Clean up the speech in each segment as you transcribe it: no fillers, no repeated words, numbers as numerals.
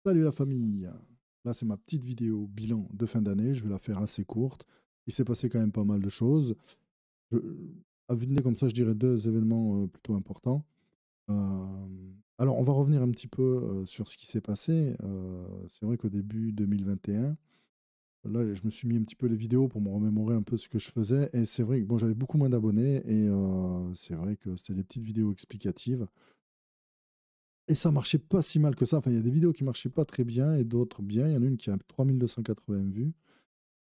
Salut la famille! Là, c'est ma petite vidéo bilan de fin d'année. Je vais la faire assez courte. Il s'est passé quand même pas mal de choses. Je- à vue de nez, comme ça, je dirais deux événements plutôt importants. Alors, on va revenir un petit peu sur ce qui s'est passé. C'est vrai qu'au début 2021, là, je me suis mis un petit peu les vidéos pour me remémorer un peu ce que je faisais. Et c'est vrai que bon, j'avais beaucoup moins d'abonnés. Et c'est vrai que c'était des petites vidéos explicatives. Et ça marchait pas si mal que ça. Enfin, il y a des vidéos qui marchaient pas très bien et d'autres bien. Il y en a une qui a 3280 vues.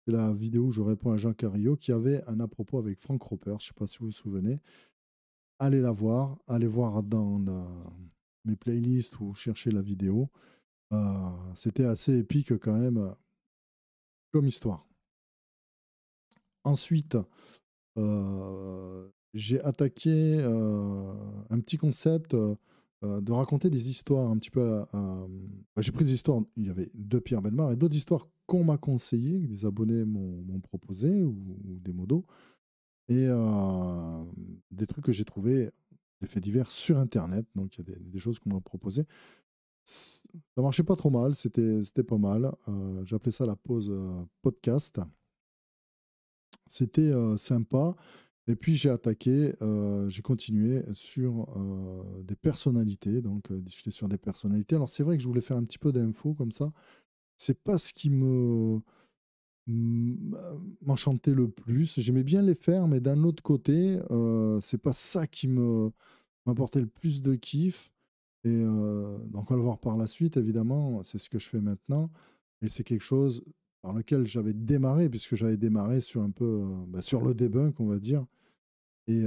C'est la vidéo où je réponds à Jean Cario qui avait un à propos avec Frank Roper. Je sais pas si vous vous souvenez. Allez la voir. Allez voir dans mes playlists ou chercher la vidéo. C'était assez épique quand même comme histoire. Ensuite, j'ai attaqué un petit concept de raconter des histoires un petit peu j'ai pris des histoires, il y avait de Pierre Bellemare et d'autres histoires qu'on m'a conseillées, que des abonnés m'ont proposé ou des modos, et des trucs que j'ai trouvés, des faits divers sur Internet, donc il y a des choses qu'on m'a proposées. Ça marchait pas trop mal, c'était pas mal. J'appelais ça la pause podcast. C'était sympa. Et puis j'ai attaqué, j'ai continué sur des personnalités, donc discuter sur des personnalités. Alors c'est vrai que je voulais faire un petit peu d'infos comme ça. C'est pas ce qui m'enchantait le plus. J'aimais bien les faire, mais d'un autre côté, c'est pas ça qui m'apportait le plus de kiff. Et donc on va le voir par la suite, évidemment. C'est ce que je fais maintenant. Et c'est quelque chose par lequel j'avais démarré, puisque j'avais démarré sur un peu sur le debunk, on va dire. Et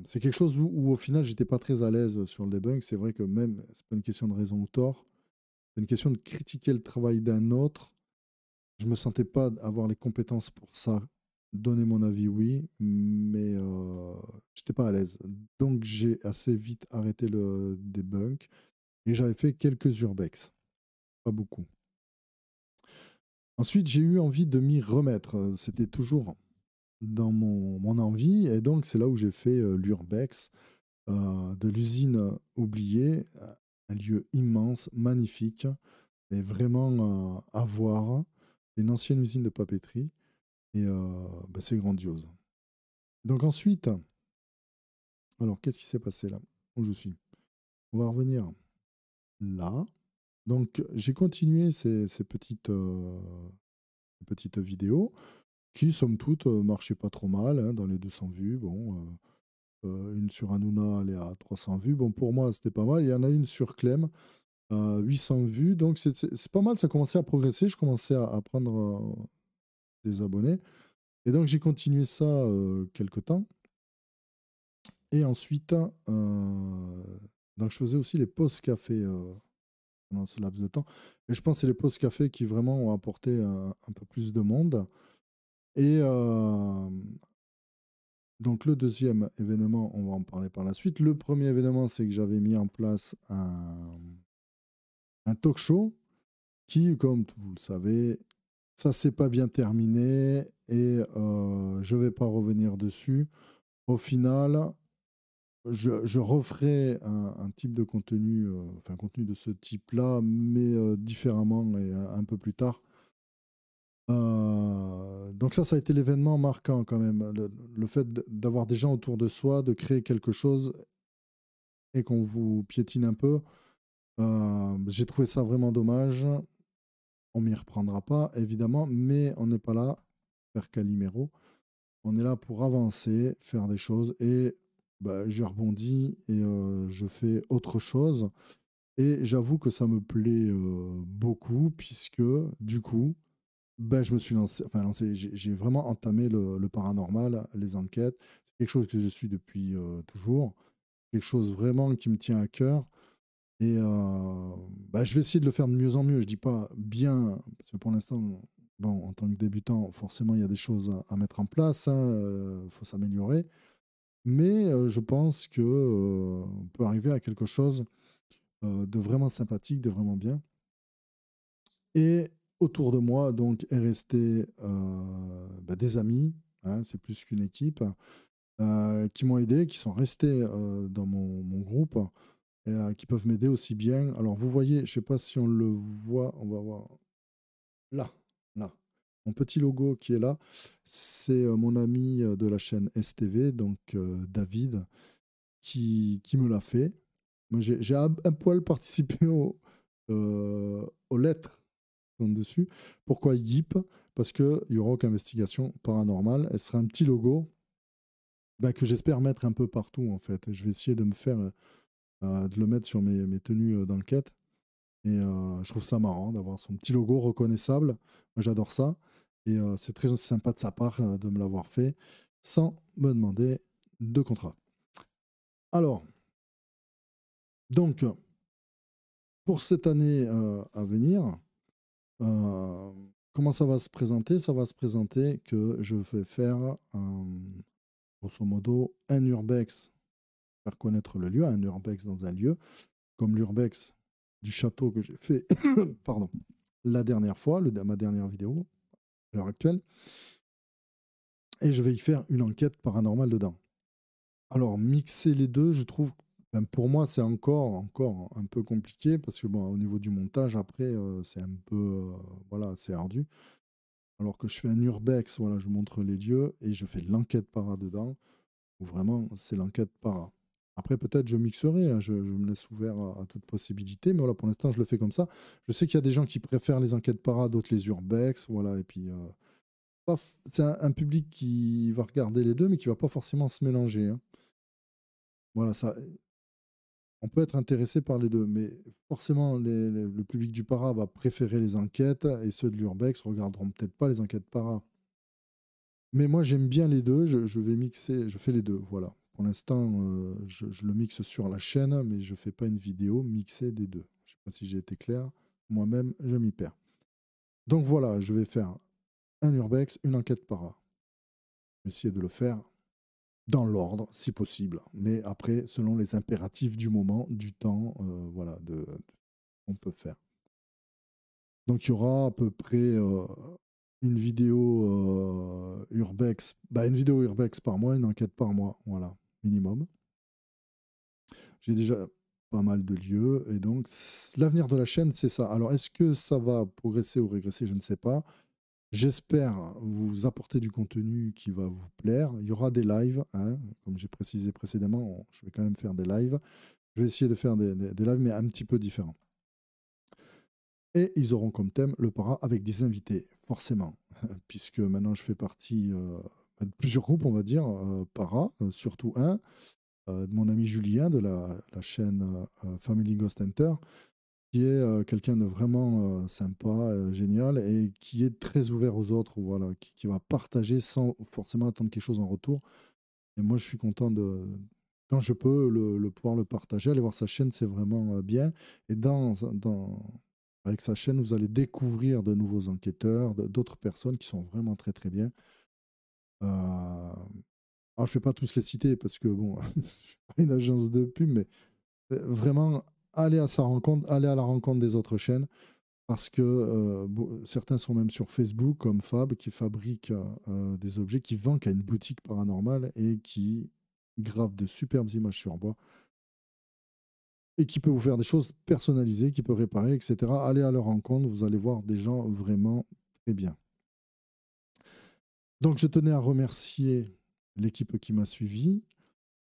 c'est quelque chose où, au final, j'étais pas très à l'aise sur le debunk. C'est vrai que même, c'est pas une question de raison ou tort, c'est une question de critiquer le travail d'un autre. Je me sentais pas avoir les compétences pour ça. Donner mon avis, oui, mais j'étais pas à l'aise. Donc j'ai assez vite arrêté le debunk et j'avais fait quelques urbex, pas beaucoup. Ensuite, j'ai eu envie de m'y remettre. C'était toujours dans mon envie et donc c'est là où j'ai fait l'urbex. De l'usine oubliée, un lieu immense, magnifique, et vraiment à voir. Une ancienne usine de papeterie, et c'est grandiose. Donc ensuite, alors qu'est-ce qui s'est passé là où je suis? On va revenir là. Donc j'ai continué ces petites vidéos qui, somme toute, marchaient pas trop mal, hein, dans les 200 vues. Bon, une sur Hanouna, elle est à 300 vues. Bon, pour moi, c'était pas mal. Il y en a une sur Clem, 800 vues. Donc, c'est pas mal. Ça commençait à progresser. Je commençais à prendre des abonnés. Et donc, j'ai continué ça quelques temps. Et ensuite, donc je faisais aussi les pauses café pendant ce laps de temps. Et je pense que c'est les pauses café qui vraiment ont apporté un peu plus de monde. Et donc, le deuxième événement, on va en parler par la suite. Le premier événement, c'est que j'avais mis en place un talk show qui, comme vous le savez, ça s'est pas bien terminé et je vais pas revenir dessus. Au final, je referai un type de contenu, enfin un contenu de ce type-là, mais différemment et un peu plus tard. Donc ça a été l'événement marquant quand même. Le fait d'avoir des gens autour de soi, de créer quelque chose et qu'on vous piétine un peu, j'ai trouvé ça vraiment dommage. On m'y reprendra pas, évidemment, mais on n'est pas là, faire Calimero. On est là pour avancer, faire des choses et j'ai rebondi et je fais autre chose. Et j'avoue que ça me plaît beaucoup puisque du coup, je me suis lancé, enfin lancé, j'ai vraiment entamé le paranormal, les enquêtes. C'est quelque chose que je suis depuis toujours, quelque chose vraiment qui me tient à cœur. Et je vais essayer de le faire de mieux en mieux. Je dis pas bien, parce que pour l'instant, bon, en tant que débutant, forcément, il y a des choses à mettre en place, hein, faut s'améliorer. Mais je pense que on peut arriver à quelque chose de vraiment sympathique, de vraiment bien. Et autour de moi, donc, est resté des amis, hein, c'est plus qu'une équipe, qui m'ont aidé, qui sont restés dans mon groupe. qui peuvent m'aider aussi bien. Alors, vous voyez, je ne sais pas si on le voit, on va voir là, là. Mon petit logo qui est là, c'est mon ami de la chaîne STV, donc David, qui me l'a fait. Moi, j'ai un poil participé aux lettres qui sont dessus. Pourquoi YIP? Parce qu'il y aura investigation paranormale. Elle sera un petit logo que j'espère mettre un peu partout, en fait. Je vais essayer de me faire, de le mettre sur mes tenues d'enquête. Et je trouve ça marrant d'avoir son petit logo reconnaissable. Moi, j'adore ça. Et c'est très sympa de sa part de me l'avoir fait sans me demander de contrat. Alors, donc, pour cette année à venir, comment ça va se présenter? Ça va se présenter que je vais faire, grosso modo, un urbex, faire connaître le lieu, un urbex dans un lieu, comme l'urbex du château que j'ai fait pardon, la dernière fois, ma dernière vidéo, à l'heure actuelle. Et je vais y faire une enquête paranormale dedans. Alors, mixer les deux, je trouve, pour moi, c'est encore un peu compliqué parce que, bon, au niveau du montage, après, c'est un peu, voilà, c'est ardu. Alors que je fais un urbex, voilà, je montre les lieux et je fais l'enquête para dedans, où vraiment, c'est l'enquête para. Après, peut-être je mixerai, hein, je me laisse ouvert à toute possibilité, mais voilà, pour l'instant, je le fais comme ça. Je sais qu'il y a des gens qui préfèrent les enquêtes para, d'autres les urbex, voilà, et puis c'est un public qui va regarder les deux, mais qui va pas forcément se mélanger, hein. Voilà, ça, on peut être intéressé par les deux, mais forcément, le public du para va préférer les enquêtes et ceux de l'urbex regarderont peut-être pas les enquêtes para. Mais moi, j'aime bien les deux. Je vais mixer, je fais les deux. Voilà. Pour l'instant, je le mixe sur la chaîne, mais je fais pas une vidéo mixée des deux. Je sais pas si j'ai été clair. Moi-même, je m'y perds. Donc voilà, je vais faire un urbex, une enquête para. Je vais essayer de le faire dans l'ordre, si possible. Mais après, selon les impératifs du moment, du temps, voilà, on peut faire. Donc il y aura à peu près une vidéo urbex, une vidéo urbex par mois, une enquête par mois, voilà, minimum. J'ai déjà pas mal de lieux et donc l'avenir de la chaîne, c'est ça. Alors est-ce que ça va progresser ou régresser? Je ne sais pas. J'espère vous apporter du contenu qui va vous plaire. Il y aura des lives, hein, comme j'ai précisé précédemment, je vais quand même faire des lives. Je vais essayer de faire des lives, mais un petit peu différents. Et ils auront comme thème le para avec des invités, forcément, puisque maintenant je fais partie de plusieurs groupes, on va dire, para, surtout un, de mon ami Julien de la chaîne Family Ghost Hunter, qui est quelqu'un de vraiment sympa, génial, et qui est très ouvert aux autres, voilà, qui va partager sans forcément attendre quelque chose en retour. Et moi, je suis content quand je peux, pouvoir le partager. Aller voir sa chaîne, c'est vraiment bien. Et avec sa chaîne, vous allez découvrir de nouveaux enquêteurs, d'autres personnes qui sont vraiment très très bien. Alors, je ne vais pas tous les citer parce que, bon, je ne suis pas une agence de pub, mais vraiment, allez à sa rencontre, allez à la rencontre des autres chaînes parce que certains sont même sur Facebook, comme Fab, qui fabrique des objets, qui vend, qui a une boutique paranormale et qui grave de superbes images sur bois et qui peut vous faire des choses personnalisées, qui peut réparer, etc. Allez à leur rencontre, vous allez voir des gens vraiment très bien. Donc je tenais à remercier l'équipe qui m'a suivi,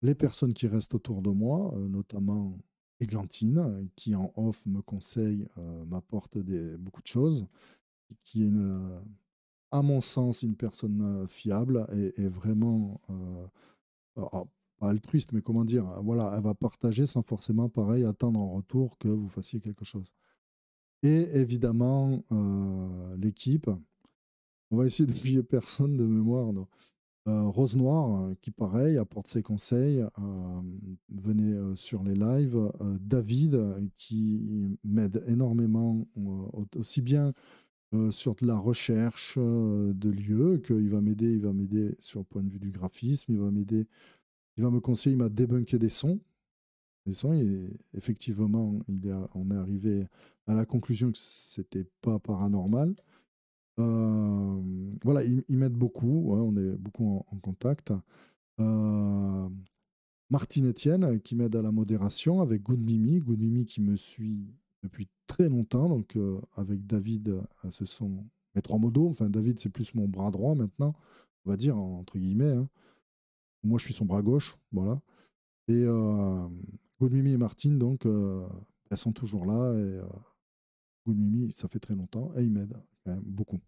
les personnes qui restent autour de moi, notamment Églantine, qui en off me conseille, m'apporte beaucoup de choses, qui est à mon sens une personne fiable et vraiment pas altruiste, mais comment dire, voilà, elle va partager sans forcément, pareil, attendre en retour que vous fassiez quelque chose. Et évidemment, l'équipe, on va essayer d'oublier personne de mémoire, non. Rose Noire, qui pareil, apporte ses conseils, venez sur les lives. David, qui m'aide énormément, aussi bien sur de la recherche de lieux, qu'il il va m'aider sur le point de vue du graphisme, il va me conseiller, il m'a débunké des sons. Les sons, effectivement, on est arrivé à la conclusion que c'était pas paranormal. Voilà, il m'aide beaucoup, ouais, on est beaucoup en contact. Martine Etienne qui m'aide à la modération, avec Good Mimi qui me suit depuis très longtemps. Donc avec David, ce sont mes trois modos. Enfin, David, c'est plus mon bras droit maintenant, on va dire, entre guillemets, hein. Moi, je suis son bras gauche, voilà. Et Good Mimi et Martine, donc, elles sont toujours là. Et Good Mimi, ça fait très longtemps, et ils m'aident quand même beaucoup.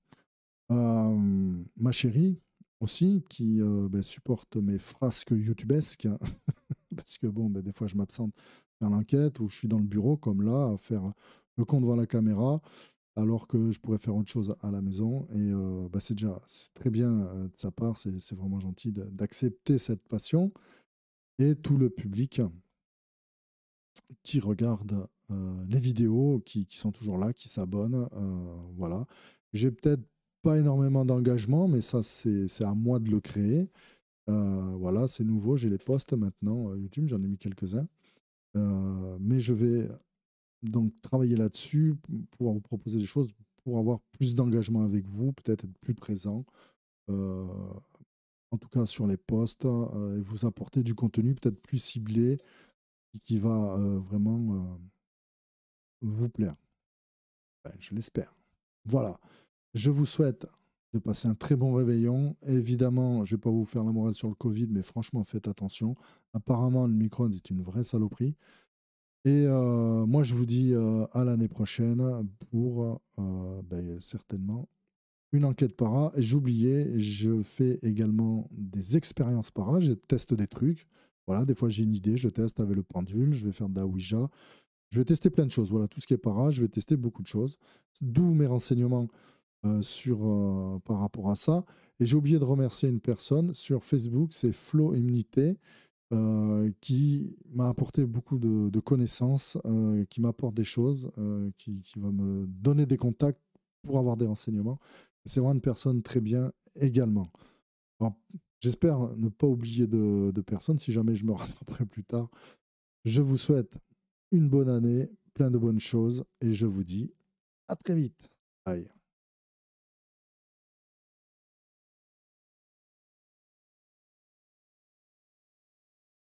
Ma chérie aussi, qui supporte mes frasques youtubesques, parce que bon, des fois je m'absente faire l'enquête ou je suis dans le bureau, comme là, à faire le con devant la caméra, alors que je pourrais faire autre chose à la maison. Et c'est très bien de sa part, c'est vraiment gentil d'accepter cette passion. Et tout le public qui regarde les vidéos, qui sont toujours là, qui s'abonnent. Voilà. J'ai peut-être pas énormément d'engagement, mais ça, c'est à moi de le créer. Voilà, c'est nouveau, j'ai les posts maintenant. YouTube, j'en ai mis quelques-uns. Mais je vais donc travailler là-dessus, pouvoir vous proposer des choses, pour avoir plus d'engagement avec vous, peut-être être plus présent, euh, en tout cas sur les posts, et vous apporter du contenu peut-être plus ciblé, qui va vraiment vous plaire. Ben, je l'espère. Voilà. Je vous souhaite de passer un très bon réveillon. Évidemment, je ne vais pas vous faire la morale sur le Covid, mais franchement, faites attention. Apparemment, le Micron est une vraie saloperie. Et moi, je vous dis à l'année prochaine pour certainement une enquête para. Et j'oubliais, je fais également des expériences para. Je teste des trucs. Voilà, des fois j'ai une idée, je teste avec le pendule, je vais faire de la Ouija. Je vais tester plein de choses. Voilà, tout ce qui est para, je vais tester beaucoup de choses. D'où mes renseignements par rapport à ça. Et j'ai oublié de remercier une personne sur Facebook, c'est Flo Immunité, qui m'a apporté beaucoup de connaissances, qui m'apporte des choses, qui va me donner des contacts pour avoir des renseignements. C'est vraiment une personne très bien également. Alors, j'espère ne pas oublier de personnes si jamais je me rattraperai plus tard. Je vous souhaite une bonne année, plein de bonnes choses, et je vous dis à très vite. Bye.